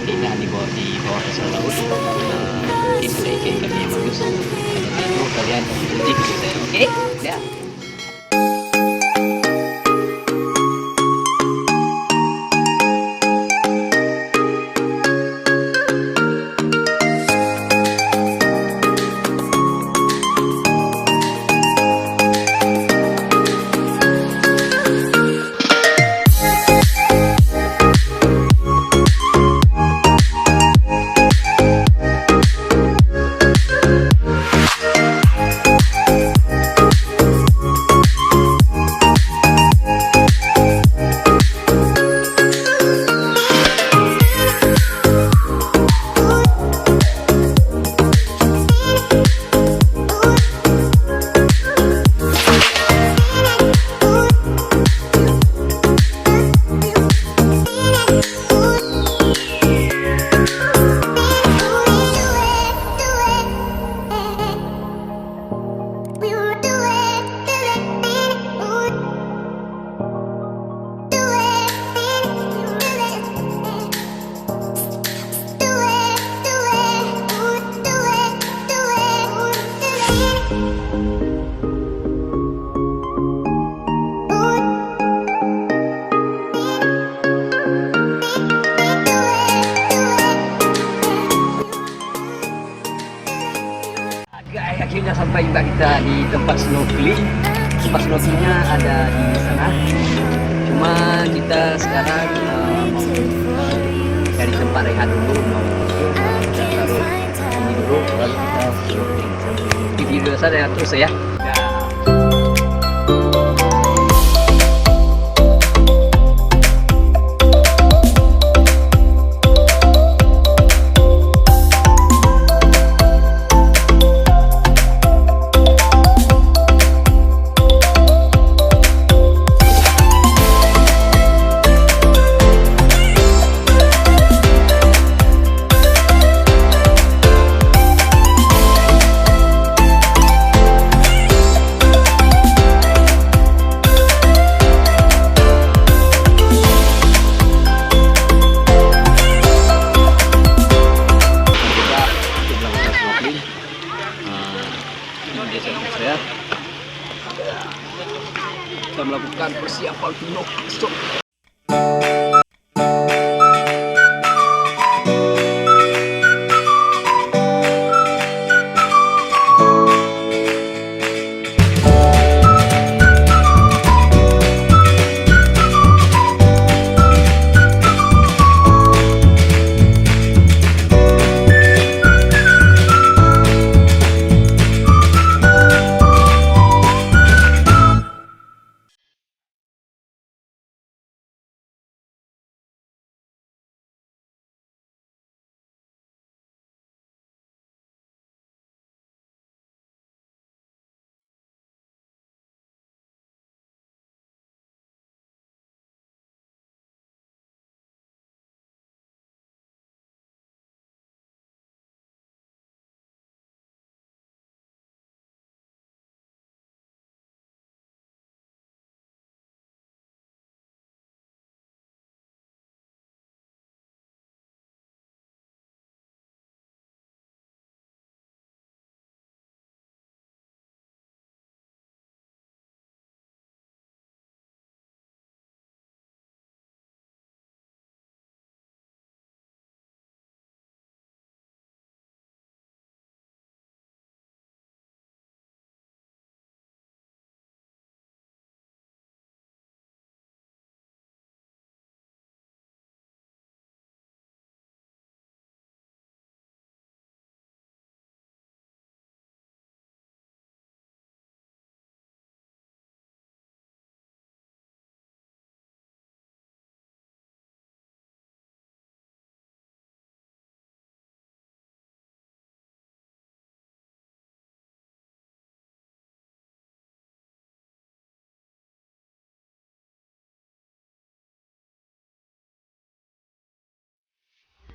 tidak di bawah dasar laut. Mungkin ada ikan-ikan yang bagus. Karena itu kalian ikuti video saya, oke? Ya. Akhirnya sampai juga kita di tempat snorkeling. Tempat snorkelingnya ada di sana. Cuma kita sekarang mau cari tempat rehat dulu, mau taruh ini dulu, lalu kita snorkeling. Di video saya terus ya. Saya kita melakukan persiapan penuh.